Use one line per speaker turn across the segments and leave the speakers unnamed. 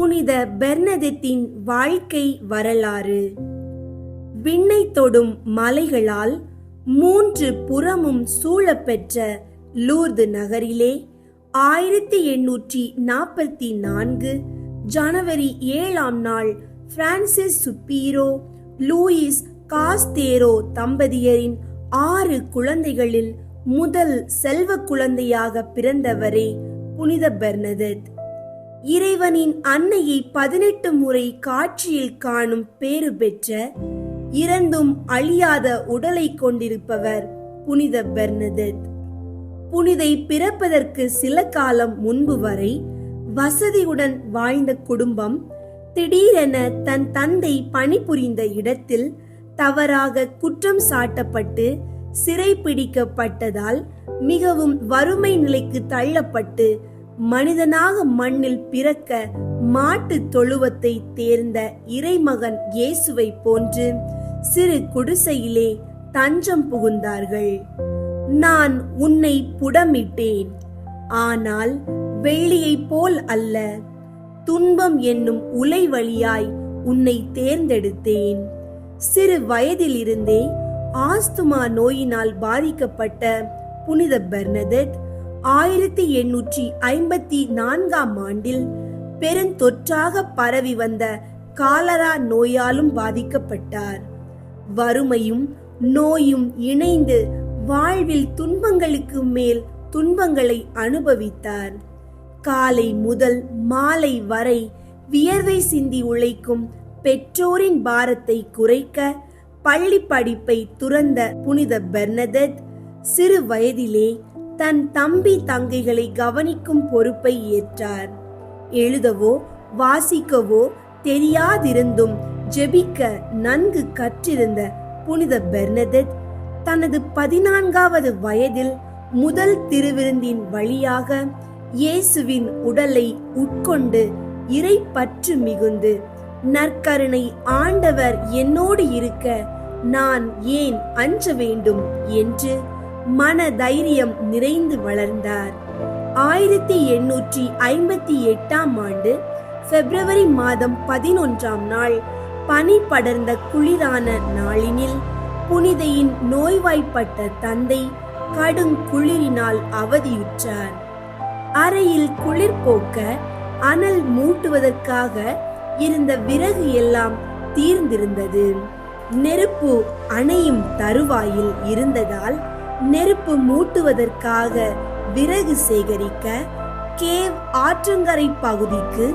புனித பெர்னதெத்தின் வாழ்க்கை வரலாறு. விண்ணை தொடும் மலைகளால் 3 புறமும் சூழப்பெற்ற லூர்து நகரிலே 1844 ஜனவரி 7ஆம் நாள் பிரான்சிஸ் சுப்பீரோ லூயிஸ் காஸ்தேரோ தம்பதியரின் 6 குழந்தைகளில் முதல் செல்வ குழந்தையாக பிறந்தவரே புனித பெர்னதெத். இறைவனின் அன்னையை 18 முறை காட்சியில் காணும் பேறு பெற்ற, இறந்தும் அழியாத உடலை கொண்டிருப்பவர் புனித பெர்னதெத். புனிதை பிறப்பதற்கு சில காலம் முன்பு வரை வசதியுடன் வாழ்ந்த குடும்பம் திடீரென தன் தந்தை பணிபுரிந்த இடத்தில் தவறாக குற்றம் சாட்டப்பட்டு சிறைப்பிடிக்கப்பட்டதால் மிகவும் வறுமை நிலைக்கு தள்ளப்பட்டு மனிதனாக மண்ணில் பிறக்க மாட்டு தொழுவத்தை தேர்ந்த இறைமகன் இயேசுவை போன்று சிறு குடிசையிலே தஞ்சம் புகுந்தார்கள். நான் உன்னை புடமிட்டேன், ஆனால் வெள்ளியை போல் அல்ல, துன்பம் என்னும் உலை வழியாய் உன்னை தேர்ந்தெடுத்தேன். சிறு வயதிலிருந்தே ஆஸ்துமா நோயினால் பாதிக்கப்பட்ட புனித பெர்னதெத் 1854ஆம் ஆண்டில் பெருந்தொற்றாக பரவி வந்த காலரா நோயாலும் பாதிக்கப்பட்டார். வறுமையும் நோயும் இணைந்து வாழ்வில் துன்பங்களுக்கு மேல் துன்பங்களை அனுபவித்தார். காலை முதல் மாலை வரை வியர்வை சிந்தி உழைக்கும் பெற்றோரின் பாரத்தை குறைக்க பள்ளி படிப்பை துறந்த புனித பெர்னதெத் சிறு வயதிலே தன் தம்பி தங்கைகளை கவனிக்கும் பொறுப்பை ஏற்றார். எழுதவோ வாசிக்கவோ தெரியாதிருந்தும் ஜெபிக்க நன்கு கற்றிருந்த புனித பெர்னதெத் தனது 14வது வயதில் முதல் திருவிருந்தின் வழியாக இயேசுவின் உடலை உட்கொண்டு இறை பற்று மிகுந்து, நற்கருணை ஆண்டவர் என்னோடு இருக்க நான் ஏன் அஞ்ச வேண்டும் என்று மன தைரியம் நிறைந்து வளர்ந்தார். 1858ஆம் ஆண்டு பிப்ரவரி மாதம் 11ஆம் நாள் பனி படர்ந்த குளிரான நாளினில் புனிதையின் நோய்வாய்ப்பட்ட தந்தை கடும் குளிரினால் அவதியுற்றார். அறையில் குளிர் போக்க அனல் மூட்டுவதற்காக இருந்த விறகு எல்லாம் தீர்ந்திருந்தது. நெருப்பு அணையும் தருவாயில் இருந்ததால் நெருப்பு மூட்டுவதற்காக விறகு சேகரிக்க கேவ் ஆற்றங்கரை பகுதிக்கு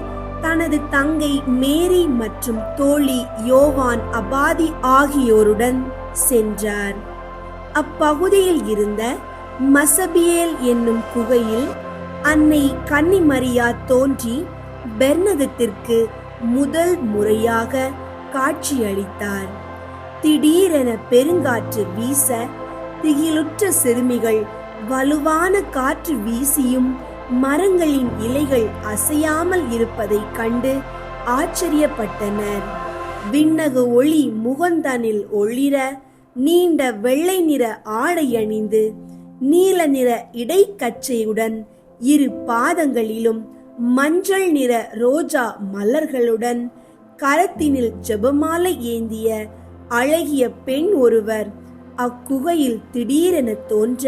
தனது தங்கை மேரி மற்றும் தோழி யோவான் அபாதி ஆகியோருடன் சென்றார். அப்பகுதியில் இருந்த மசபியேல் என்னும் குகையில் அன்னை கன்னிமரியா தோன்றி பெர்னதெத்திற்கு முதல் முறையாக காட்சியளித்தார். திடீரென பெருங்காற்று வீச திகிலுற்ற சிறுமிகள் வலுவான காற்று வீசியும் மரங்களின் இலைகள் அசையாமல் இருப்பதை கண்டு ஆச்சரியப்பட்டனர். விண்ணக ஒளி முகந்தனில் ஒளிர நீண்ட வெள்ளை நிற ஆடை அணிந்து நீல நிற இடைக்கச்சையுடன் 2 பாதங்களிலும் மஞ்சள் நிற ரோஜா மலர்களுடன் கரத்தினில் ஜெபமாலை ஏந்திய அழகிய பெண் ஒருவர் அக்குகையில் திடீரென தோன்ற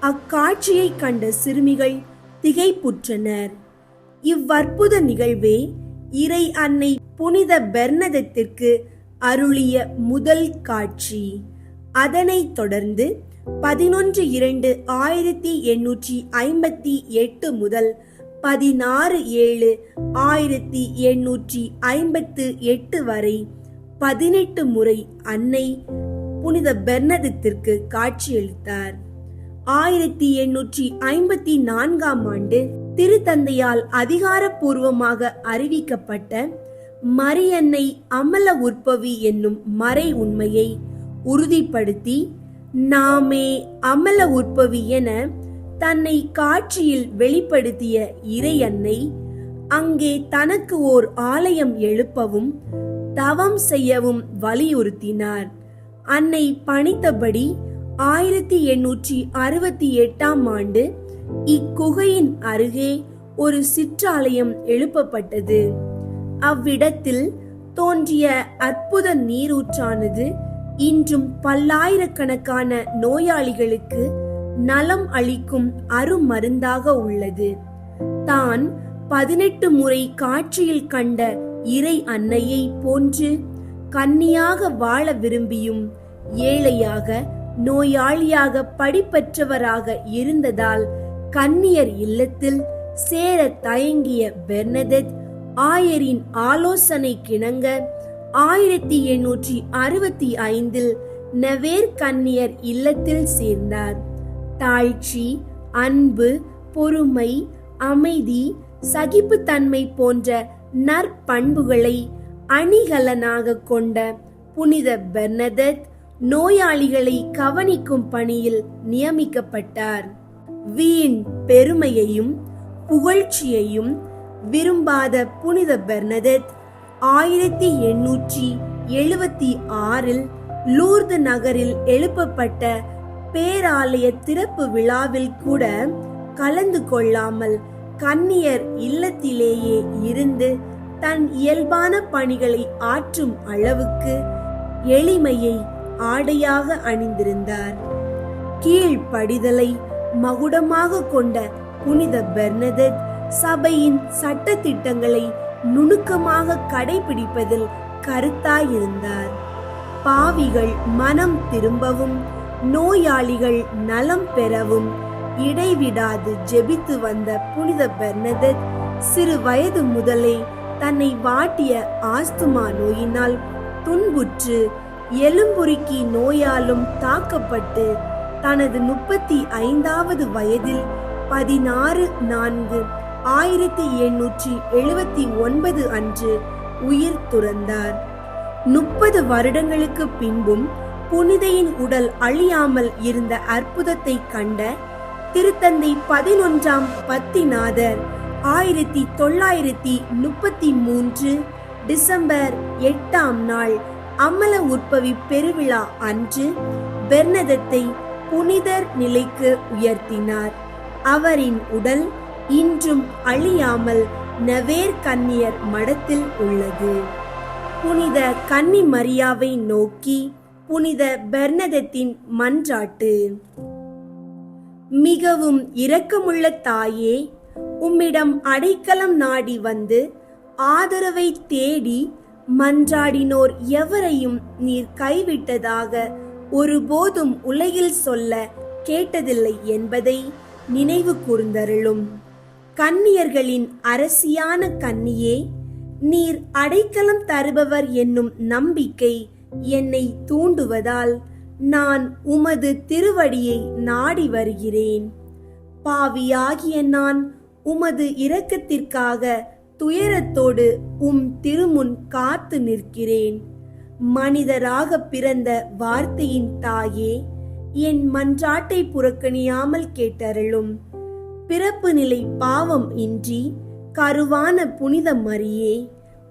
அக்காட்சியை கண்ட சிறுமிகள் திகைப்புற்றனர். இவ்வற்புத நிகழ்வே இறை அன்னை புனித பெர்னதெத்திற்கு அருளிய முதல் காட்சி. அதனைத் தொடர்ந்து 11/2/1858 முதல் 16/7/1858 வரை 18 முறை அன்னை புனித பெர்னதெத்திற்கு காட்சியளித்தார். 1854ஆம் ஆண்டு திருத்தந்தையால் அதிகாரப்பூர்வமாக அறிவிக்கப்பட்ட மரியன்னை அமல உற்பவி என்னும் மறை உண்மையை உறுதிப்படுத்தி நாமே அமல உற்பவி என தன்னை காட்சியில் வெளிப்படுத்திய இறையன்னை அங்கே தனக்கு ஓர் ஆலயம் எழுப்பவும் தவம் செய்யவும் வலியுறுத்தினார். அன்னை பணித்தபடி 1868ஆம் ஆண்டு இக்குகையின் அருகே ஒரு சிற்றாலயம் எழுப்பப்பட்டது. அவ்விடத்தில் தோன்றிய அற்புத நீரூற்றானது இன்றும் பல்லாயிரக்கணக்கான நோயாளிகளுக்கு நலம் அளிக்கும் அருமருந்தாக உள்ளது. தான் 18 முறை காட்சியில் கண்ட இறை அன்னையை போன்று கன்னியாக வாழ விரும்பியும் ஏழையாக நோயாளியாக படிப்பற்றவராக இருந்ததால் கன்னியர் இல்லத்தில் சேர தயங்கிய பெர்னதெத் ஆயரின் ஆலோசனை கிணங்க 1865 நவேர் கன்னியர் இல்லத்தில் சேர்ந்தார். தாழ்ச்சி, அன்பு, பொறுமை, அமைதி, சகிப்புத்தன்மை போன்ற நற்பண்புகளை அணிகலனாக கொண்ட புனித பெர்னதெத் நோயாளிகளை கவனிக்கும் பணியில் நியமிக்கப்பட்டார். வீண் பெருமையையும் புகழ்ச்சியையும் விரும்பாத புனித பெர்னதெத் 1876 லூர்து நகரில் எழுப்பப்பட்ட பேராலய திறப்பு விழாவில் கூட கலந்து கொள்ளாமல் கன்னியர் இல்லத்திலேயே இருந்து தன் இயல்பான பணிகளை ஆற்றும் அளவுக்கு எளிமையை ஆடையாக அணிந்திருந்தார். கீழ்ப்படிதலை மகுடமாக கொண்ட புனித பெர்னதெத் சபையின் சட்ட திட்டங்களை நுணுக்கமாக கடைபிடிப்பதில் கருத்தாயிருந்தார். பாவிகள் மனம் திரும்பவும் நோயாளிகள் நலம் பெறவும் இடைவிடாது ஜெபித்து வந்த புனித பெர்னதெத் சிறு வயது முதலே தன்னை வாட்டிய ஆஸ்துமா நோயினால் துன்புற்று எலும்புருக்கி நோயாலும் தாக்கப்பட்டு தனது 35வது வயதில் 16/4/1879 அன்று உயிர் துறந்தார். 30 வருடங்களுக்கு பின்பும் புனிதையின் உடல் அழியாமல் இருந்த அற்புதத்தை கண்ட திருத்தந்தை 11ஆம் பத்திநாதர் 1933 டிசம்பர் 8ஆம் நாள் அமல உற்பவி பெருவிழா அன்று பெர்னதெத்தை புனிதர் நிலைக்கு உயர்த்தினார். அவரின் உடல் இன்றும் அழியாமல் நவேர் கன்னியர் மடத்தில் உள்ளது. புனித கன்னி மரியாவை நோக்கி புனித பெர்னதெத்தின் மன்றாட்டு. மிகவும் இரக்கமுள்ள தாயே, உம்மிடம் அடைக்கலம் நாடி வந்து ஆதரவை தேடி மன்றாடினோர் எவரையும் நீர் கைவிட்டதாக ஒருபோதும் உலகில் சொல்ல கேட்டதில்லை என்பதை நினைவு கூர்ந்தருளும். கன்னியர்களின் அரசியான கன்னியே, நீர் அடைக்கலம் தருபவர் என்னும் நம்பிக்கை என்னை தூண்டுவதால் நான் உமது திருவடியை நாடி வருகிறேன். பாவியாகிய நான் உமது இரக்கத்திற்காக துயரத்தோடு திருமுன் காத்து நிற்கிறேன். மனிதராக பிறந்த வார்த்தையின் தாயே, என் மன்றாட்டை புறக்கணியாமல் கேட்டருளும். பிறப்பு நிலை பாவம் இன்றி கருவான புனித மரியே,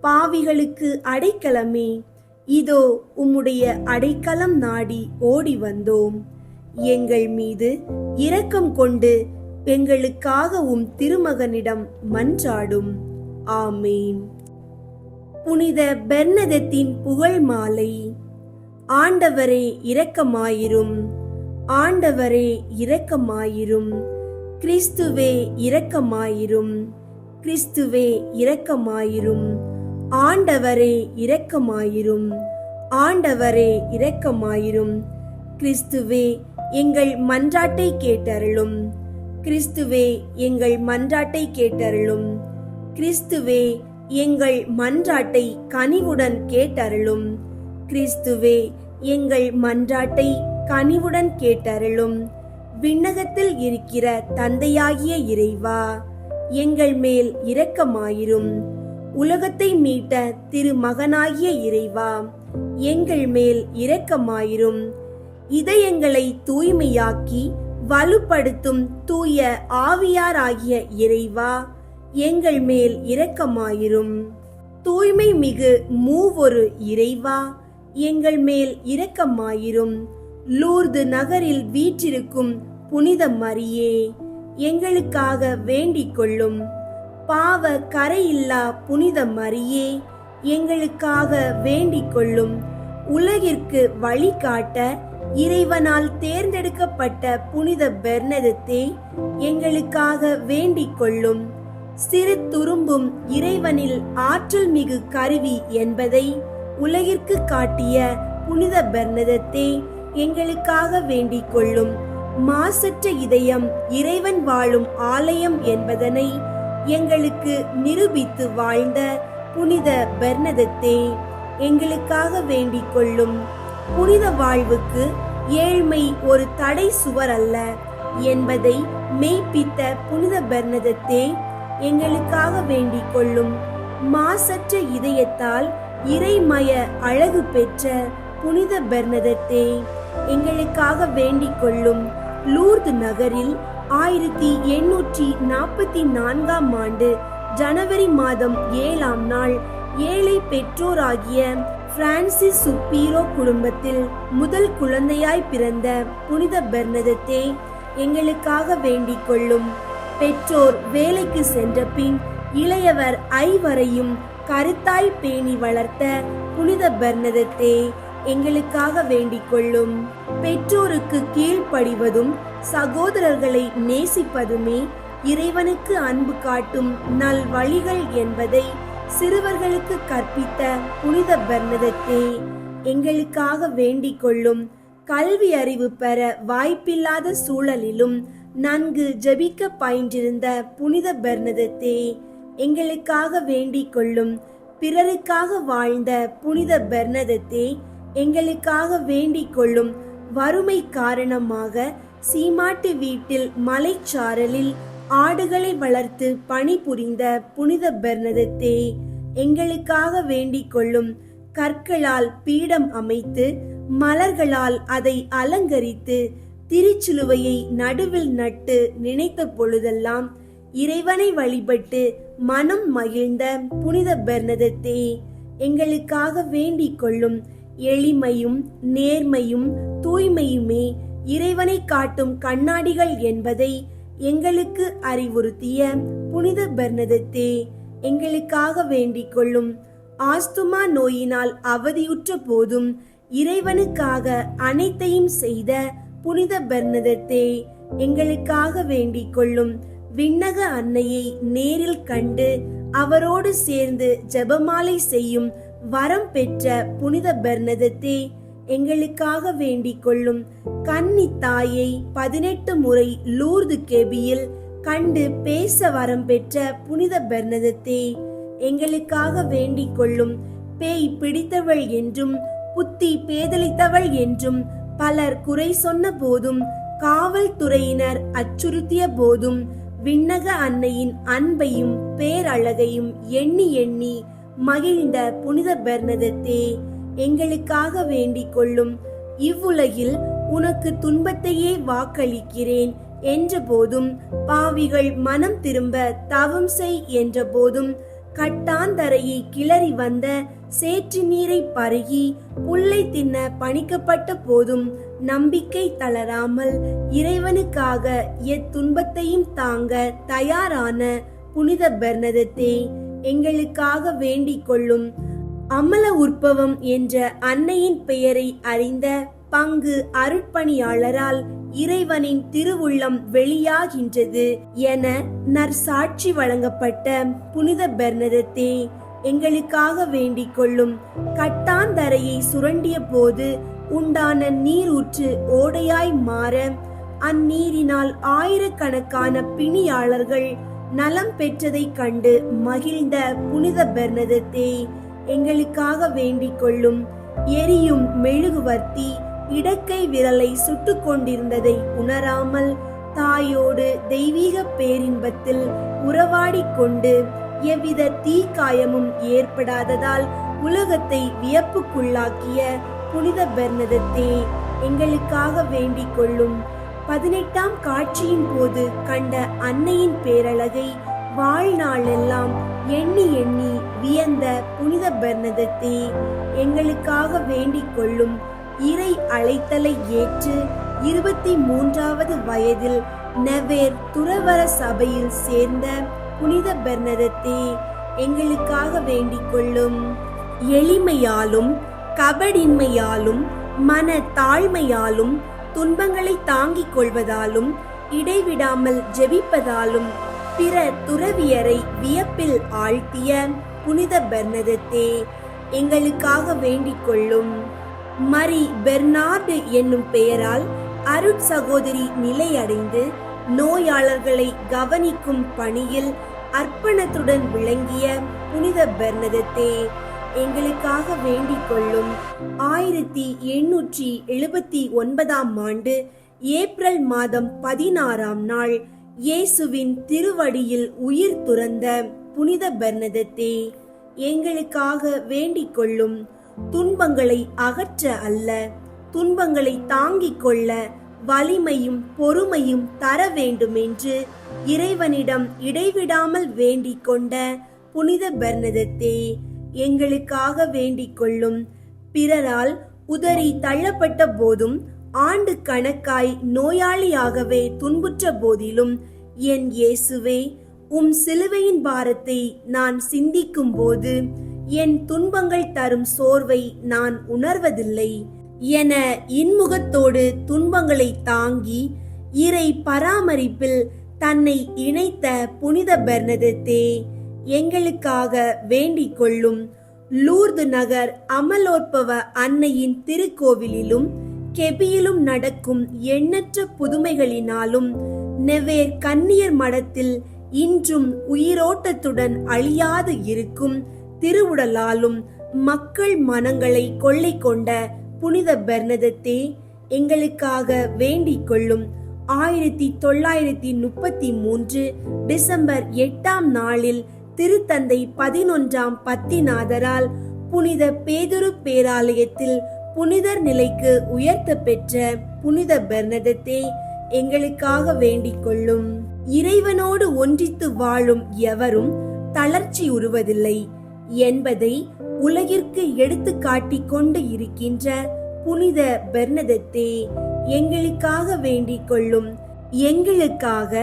பாவிகளுக்கு அடைக்கலமே, இதோ உம்முடைய அடைக்கலம் நாடி ஓடி வந்தோம். எங்கள் மீது இரக்கம் கொண்டு எங்களுக்காக திருமகனிடம் மன்றாடும். ஆமேன். புனித பெர்னதெத்தின் புகழ் மாலை. ஆண்டவரே இரக்கமாயிரும், ஆண்டவரே இரக்கமாயிரும், கிறிஸ்துவே இரக்கமாயிரும், கிறிஸ்துவே இரக்கமாயிரும், ஆண்டவரே இரக்கமாயிரும், ஆண்டவரே இரக்கமாயிரும், கிறிஸ்துவே எங்கள் மன்றாட்டை கேட்டருளும், கிறிஸ்துவே எங்கள் மன்றாட்டை கேட்டருளும், கிறிஸ்துவே எங்கள் மன்றாட்டை கனிவுடன் கேட்டருளும், கிறிஸ்துவே எங்கள் மன்றாட்டை கனிவுடன் கேட்டருளும். விண்ணகத்தில் இருக்கிற தந்தையாகிய இறைவா, எங்கள் மேல் இரக்கமாயிரும். உலகத்தை மீட்ட திருமகனாகிய இறைவா, எங்கள் மேல் இரக்கமாயிரும். இதயங்களை தூய்மையாக்கி வலுப்படுத்தும் தூய ஆவியாராகிய இறைவா, எங்கள் மேல் இரக்கமாயிரும். தூய்மை மிகு மூவொரு இறைவா, எங்கள் மேல் இரக்கமாயிரும். லூர்து நகரில் வீற்றிருக்கும் புனித மரியே, எங்களுக்காக வேண்டிக் கொள்ளும். பாவ கரையில்லா புனித மரியே, எங்களுக்காக வேண்டிக் கொள்ளும். உலகிற்கு வழிகாட்ட இறைவனால் தேர்ந்தெடுக்கப்பட்ட புனித பெர்னதத்தே, எங்களுக்காக வேண்டிக் கொள்ளும். சிறு துரும்பும் இறைவனில் ஆற்றல் மிகு கருவி என்பதை உலகிற்கு காட்டிய புனித பெர்னதத்தே, எங்களுக்காக வேண்டிக் கொள்ளும். மாசற்ற இதயம் இறைவன் வாழும் ஆலயம் என்பதனை எங்களுக்கு நிரூபித்து வாழ்ந்த புனித பெர்னதத்தே, எங்களுக்காக வேண்டிக் கொள்ளும். புனித வாழ்வுக்கு ஏழ்மை ஒரு தடை சுவர் அல்ல என்பதை மெய்ப்பித்த புனித பெர்னதத்தே, எங்களுக்காக வேண்டிக் கொள்ளும். மாசற்ற இதயத்தால் இறைமய அழகு பெற்ற புனித பெர்னதத்தே, எங்களுக்காக வேண்டிக் கொள்ளும். லூர்து நகரில் 1844 ஆண்டு ஜனவரி மாதம் 7ஆம் நாள் ஏழை பெற்றோராகிய பிரான்சிஸ் சுப்பீரோ குடும்பத்தில் முதல் குழந்தையாய் பிறந்த புனித பெர்னதத்தே, எங்களுக்காக வேண்டிக் கொள்ளும். பெற்றோர் வேலைக்கு சென்ற பின் இளையவர் ஐவரையும் கருத்தாய் பேணி வளர்த்த புனித பெர்னதத்தே, எங்களுக்காக வேண்டிக் கொள்ளும். பெற்றோருக்கு கீழ்ப்படிவதும் சகோதரர்களை நேசிப்பதுமே இறைவனுக்கு அன்பு காட்டும் நல் வழிகள் என்பதை சிறுவர்களுக்கு கற்பித்த புனித பெர்னதத்தே, எங்களுக்காக வேண்டிக் கொள்ளும். கல்வி அறிவு பெற வாய்ப்பில்லாத சூழலிலும் நன்கு ஜெபிக்க பயின்றிருந்த புனித பெர்னதத்தே, எங்களுக்காக வேண்டிக் கொள்ளும். பிறருக்காக வாழ்ந்த புனித பெர்னதத்தே, எங்களுக்காக வேண்டிக் கொள்ளும். வறுமை காரணமாக சீமாட்டு வீட்டில் மலைச்சாரலில் ஆடுகளை வளர்த்து பணிபுரிந்த புனித பெர்னதத்தே, எங்களுக்காக வேண்டிக் கொள்ளும். கற்களால் பீடம் அமைத்து மலர்களால் அதை அலங்கரித்து திருச்சிலுவையை நடுவில் நட்டு நினைத்த பொழுதெல்லாம் இறைவனை வழிபட்டு மனம் மகிழ்ந்த புனித பெர்னதத்தே, எங்களுக்காக வேண்டிக் கொள்ளும். எளிமையும் நேர்மையும் தூய்மையுமே இறைவனை காட்டும் கண்ணாடிகள் என்பதை எங்களுக்கு அறிவுறுத்திய புனித பெர்னதத்தே, எங்களுக்காக வேண்டிக் கொள்ளும். ஆஸ்துமா நோயினால் அவதியுற்ற போதும் இறைவனுக்காக அனைத்தையும் செய்த புனித பெர்னதத்தே, எங்களுக்காக வேண்டிக் கொள்ளும். விண்ணக அன்னையை நேரில் கண்டு அவரோடு சேர்ந்து ஜெபமாலை செய்யும் வரம் பெற்ற புனித பெர்னதத்தே, எங்களுக்காக வேண்டிக் கொள்ளும். கன்னி தாயை 18 முறை லூர்து கெபியில் கண்டு பேச வரம் பெற்ற புனித பெர்னதத்தே, எங்களுக்காக வேண்டிக் கொள்ளும். பேய் பிடித்தவள் என்றும் புத்தி பேதலித்தவள் என்றும் பலர் குறை சொன்ன போதும் காவல்துறையினர் அச்சுறுத்திய போதும் விண்ணக அன்னையின் அன்பையும் பேரழகையும் எண்ணி எண்ணி மகிழ்ந்த புனித பெர்னதத்தே, எங்களுக்காக வேண்டிக் கொள்ளும். இவ்வுலகில் உனக்கு துன்பத்தையே வாக்களிக்கிறேன் என்ற போதும் பாவிகள் மனம் திரும்ப தவம் செய் என்ற போதும் கட்டாந்தரையை கிளறி வந்த சேற்று நீரை பருகி புல்லை தின்ன பணிக்கப்பட்ட போதும் நம்பிக்கை தளராமல் இறைவனுக்காக எத்துன்பத்தையும் தாங்க தயாரான புனித பெர்னதத்தே, எங்களுக்காக வேண்டிக் கொள்ளும். அமல உற்பவம் என்ற அன்னையின் பெயரை அறிந்த பங்கு அருட்பணியாளரால் இறைவனின் திருவுள்ளம் வெளியாகின்றது என நற்சாட்சி வழங்கப்பட்ட புனித பெர்னதத்தே, எங்களுக்காக வேண்டிக் கொள்ளும். கட்டாந்தரையை சுரண்டிய போது உண்டான நீரூற்று ஓடையாய் மாற அந்நீரினால் ஆயிரக்கணக்கான பிணியாளர்கள் நலம் பெற்றதை கண்டு மகிழ்ந்த புனித பெர்னதத்தே, எங்களுக்காக வேண்டிக் கொள்ளும். எரியும் மெழுகுவர்த்தி இடக்கை விரலை சுட்டு கொண்டிருந்ததை உணராமல் தாயோடு தெய்வீக பேரின்பத்தில் உறவாடிக் கொண்டு எவ்வித தீக்காயமும் ஏற்படாததால் உலகத்தை வியப்புக்குள்ளாக்கிய புனித பெர்னதத்தே, எங்களுக்காக வேண்டிக் கொள்ளும். 18ஆம் காட்சியின் போது கண்ட அன்னையின் பேரழகை வாழ்நாளெல்லாம் எண்ணி எண்ணி வியந்த புனித பெர்னதத்தே, எங்களுக்காக வேண்டிக் கொள்ளும். இறை அழைத்தலை ஏற்று 23வது வயதில் நெவேர் துறவற சபையில் சேர்ந்த புனித பெர்னதத்தே, எங்களுக்காக வேண்டிக் கொள்ளும். எளிமையாலும் கபடின்மையாலும் மன தாழ்மையாலும் துன்பங்களை தாங்கிக் கொள்வதாலும் இடைவிடாமல் ஜெபிப்பதாலும் பிற துறவியரை வியப்பில் ஆழ்த்திய புனித பெர்னதத்தே, எங்களுக்காக வேண்டிக் கொள்ளும். மரி பெர்னார்டு என்னும் பெயரால் அருட்சகோதரி நிலையடைந்து நோயாளர்களை கவனிக்கும் பணியில் அர்ப்பணத்துடன் விளங்கிய புனித பெர்னதத்தே, எங்களுக்காக வேண்டிக் கொள்ளும். 1879 ஆண்டு ஏப்ரல் மாதம் 16ஆம் நாள் இயேசுவின் திருவடியில் உயிர் துறந்த புனித பெர்னதத்தே, எங்களுக்காக வேண்டிக் கொள்ளும். துன்பங்களை அகற்ற அல்ல, துன்பங்களை தாங்கிக் கொள்ள வலிமையும் பொறுமையும் தர வேண்டும் என்று இறைவனிடம் இடைவிடாமல் வேண்டிக் கொண்ட புனித பெர்னதத்தே, எங்களுக்காக வேண்டிக் கொள்ளும். பிறரால் உதறி தள்ளப்பட்ட போதும் ஆண்டு கணக்காய் நோயாளியாகவே துன்புற்ற போதிலும் என் இயேசுவே, உம் சிலுவையின் பாரத்தை நான் சிந்திக்கும் போது என் துன்பங்கள் தரும் சோர்வை நான் உணர்வதில்லை என இன்முகத்தோடு துன்பங்களை தாங்கி இறை பராமரிப்பில் தன்னை இணைத்த புனித பெர்னதத்தே, எங்களுக்காக வேண்டிக் கொள்ளும். லூர்து நகர் அமலோற்பவ அன்னையின் திருக்கோவிலிலும் கெபியிலும் நடக்கும் எண்ணற்ற புதுமைகளினாலும் நெவேர் கன்னியர் மடத்தில் இன்றும் உயிரோட்டத்துடன் அழியாது இருக்கும் திருவுடலாலும் மக்கள் மனங்களை கொள்ளை கொண்ட புனித பெர்னதத்தே, எங்களுக்காக வேண்டிக் கொள்ளும். 1933 டிசம்பர் 8ஆம் நாளில் திருத்தந்தை 11ஆம் பத்திநாதரால் புனித பேதுரு பேராலயத்தில் புனிதர் நிலைக்கு உயர்த்த பெற்ற புனித பெர்னதத்தே, எங்களுக்காக வேண்டிக் கொள்ளும். இறைவனோடு ஒன்றித்து வாழும் எவரும் தளர்ச்சி உறுவதில்லை என்பதை உலகிற்கு எடுத்து காட்டிக் கொண்டு இருக்கின்ற புனித பெர்னதத்தே, எங்களுக்காக வேண்டிக் கொள்ளும். எங்களுக்காக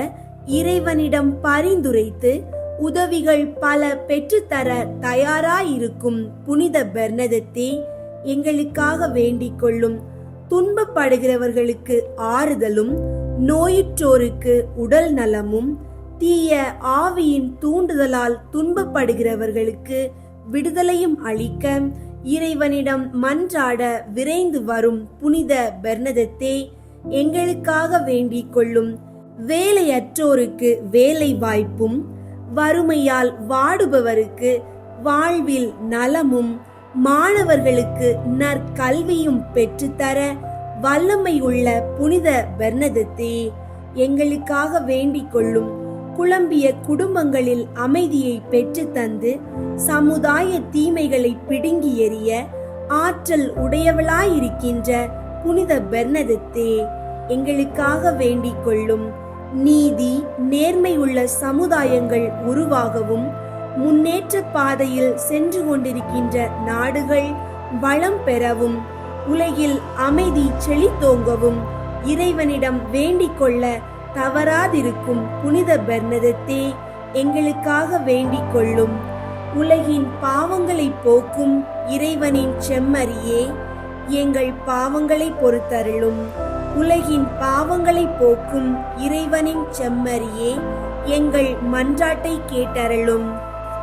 இறைவனிடம் பரிந்துரைத்து உதவிகள் பல பெற்றுத்தர தயாராயிருக்கும் புனித பெர்னதத்தே, எங்களுக்காக வேண்டிக் கொள்ளும். துன்பப்படுகிறவர்களுக்கு ஆறுதலும் நோயுற்றோருக்கு உடல் நலமும் தீய ஆவியின் தூண்டுதலால் துன்பப்படுகிறவர்களுக்கு விடுதலையும் அளிக்க இறைவனிடம் மன்றாட விரைந்து வரும் புனித பெர்னதத்தே, எங்களுக்காக வேண்டிக் கொள்ளும். வேலையற்றோருக்கு வேலை வாய்ப்பும் வறுமையால் வாடுபவருக்கு வாழ்வில் நலமும் மாணவர்களுக்கு நற்கல்வியும் பெற்றுத்தர வல்லமையுள்ள புனித பெர்னதத்தே, எங்களுக்காக வேண்டிக் கொள்ளும். குழம்பிய குடும்பங்களில் அமைதியை பெற்று தந்து சமுதாய தீமைகளை பிடுங்கி எறிய ஆற்றல் உடையவளாயிருக்கின்ற புனித பெர்னதத்தே, எங்களுக்காக வேண்டிக் கொள்ளும். நீதி நேர்மை உள்ள சமுதாயங்கள் உருவாகவும் முன்னேற்ற பாதையில் சென்று கொண்டிருக்கின்ற நாடுகள் வளம் பெறவும் உலகில் அமைதி செழித்தோங்கவும் இறைவனிடம் வேண்டிக் கொள்ள தவறாதிருக்கும் புனித பெர்னதத்தே, எங்களுக்காக வேண்டிக் கொள்ளும். உலகின் பாவங்களை போக்கும் இறைவனின் செம்மறியே, எங்கள் பாவங்களை பொறுத்தருளும். உலகின் பாவங்களை போக்கும் இறைவனின் செம்மறியே, எங்கள் மன்றாட்டை கேட்டருளும்.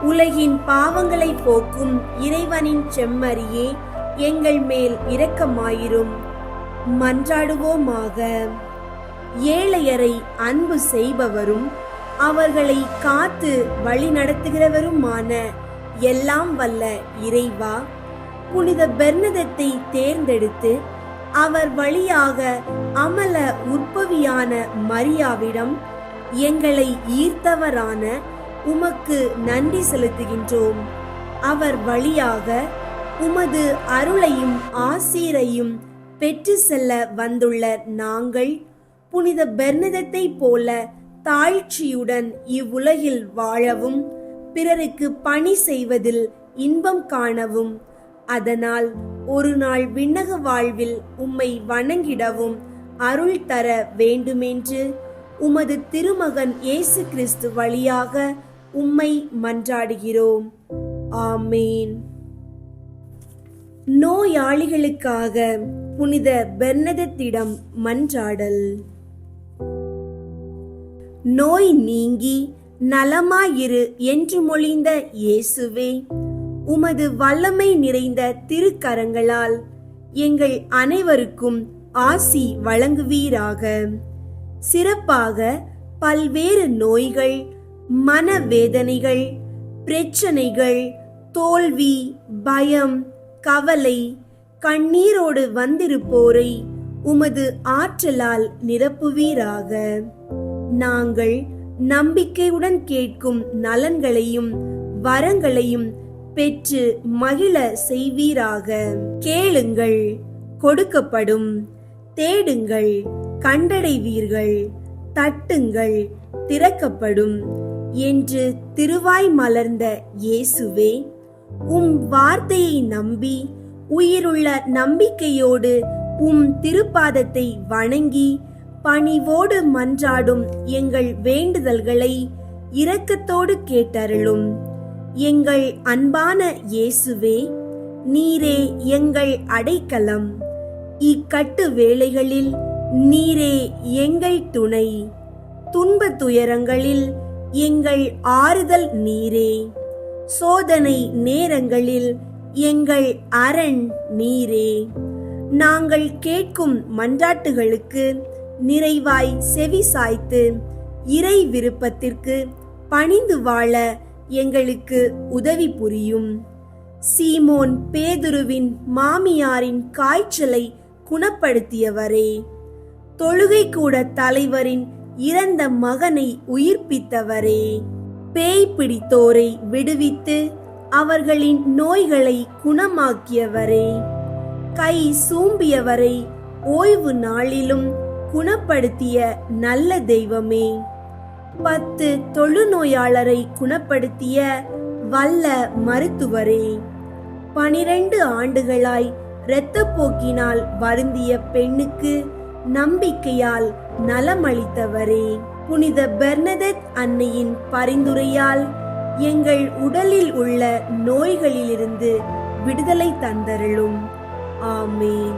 உலகின் பாவங்களை போக்கும் இறைவனின் செம்மறியே, எங்கள் மேல் இரக்கமாயிரும். மன்றாடுவோமாக. ஏழையரை அன்பு செய்பவரும் அவர்களை காத்து வழி நடத்துகிறவருமான எல்லாம் வல்ல இறைவா, புனித பெர்னதத்தை தேர்ந்தெடுத்து அவர் வழியாக அமல உற்பவியான மரியாவிடம் எங்களை ஈர்த்தவரான உமக்கு நன்றி செலுத்துகின்றோம். அவர் வழியாக உமது அருளையும் ஆசீரையும் பெற்று செல்ல வந்துள்ள நாங்கள் புனித பெர்னதத்தை போல தாழ்ச்சியுடன் இவ்வுலகில் வாழவும் பிறருக்கு பணி செய்வதில் இன்பம் காணவும், அதனால் ஒரு நாள் விண்ணக வாழ்வில் உம்மை வணங்கிடவும் அருள் தர வேண்டுமென்று உமது திருமகன் இயேசு கிறிஸ்து வழியாக உம்மை மன்றாடுகிறோம். ஆமேன். நோயாளிகளுக்காக புனித பெர்னதத்திடம் மன்றாடல். நோய் நீங்கி நலமாயிரு என்று மொழிந்த இயேசுவே, உமது வல்லமை நிறைந்த திருக்கரங்களால் எங்கள் அனைவருக்கும் ஆசி வழங்குவீராக. சிறப்பாக பல்வேறு நோய்கள், மனவேதனைகள், பிரச்சனைகள், தோல்வி, பயம், கவலை, கண்ணீரோடு வந்திருப்போரை உமது ஆற்றலால் நிரப்புவீராக. நாங்கள் நம்பிக்கையுடன் கேட்கும் நலன்களையும் வரங்களையும் பெற்று மகிழ செய்வீராக. கேளுங்கள், கொடுக்கப்படும். தேடுங்கள், கண்டடைவீர்கள். தட்டுங்கள், திறக்கப்படும் என்று திருவாய் மலர்ந்த இயேசுவே, உம் வார்த்தையை நம்பி உயிருள்ள நம்பிக்கையோடு உம் திருப்பாதத்தை வணங்கி பணிவோடு மன்றாடும் எங்கள் வேண்டுதல்களை இரக்கத்தோடு கேட்டருளும். எங்கள் அன்பான இயேசுவே, நீரே எங்கள் அடைக்கலம். இக்கட்டு வேளைகளில் நீரே எங்கள் துணை. துன்ப துயரங்களில் எங்கள் ஆறுதல் நீரே. சோதனை நேரங்களில் எங்கள் அரண் நீரே. நாங்கள் கேட்கும் மன்றாட்டுகளுக்கு நிறைவாய் செவி சாய்த்து இறை விருப்பத்திற்கு பணிந்து வாழ எங்களுக்கு உதவி புரியும். சீமோன் பேதுருவின் மாமியாரின் காய்ச்சலை குணப்படுத்தியவரே, தொழுகை கூட தலைவரின் இறந்த மகனை உயிர்ப்பித்தவரே, பேய் பிடித்தோரை விடுவித்து அவர்களின் நோய்களை குணமாக்கியவரே, கை சூம்பியவரை ஓய்வு நாளிலும் குணப்படுத்திய நல்ல தெய்வமே, 10 தொழுநோயாளரை குணப்படுத்திய வல்ல மருத்துவரே, 12 ஆண்டுகளாய் இரத்தப்போக்கினால் வருந்திய பெண்ணுக்கு நம்பிக்கையால் நலமளித்தவரே, புனித பெர்னதெத் அன்னையின் பரிந்துரையால் எங்கள் உடலில் உள்ள நோய்களிலிருந்து விடுதலை தந்தருளும். ஆமேன்.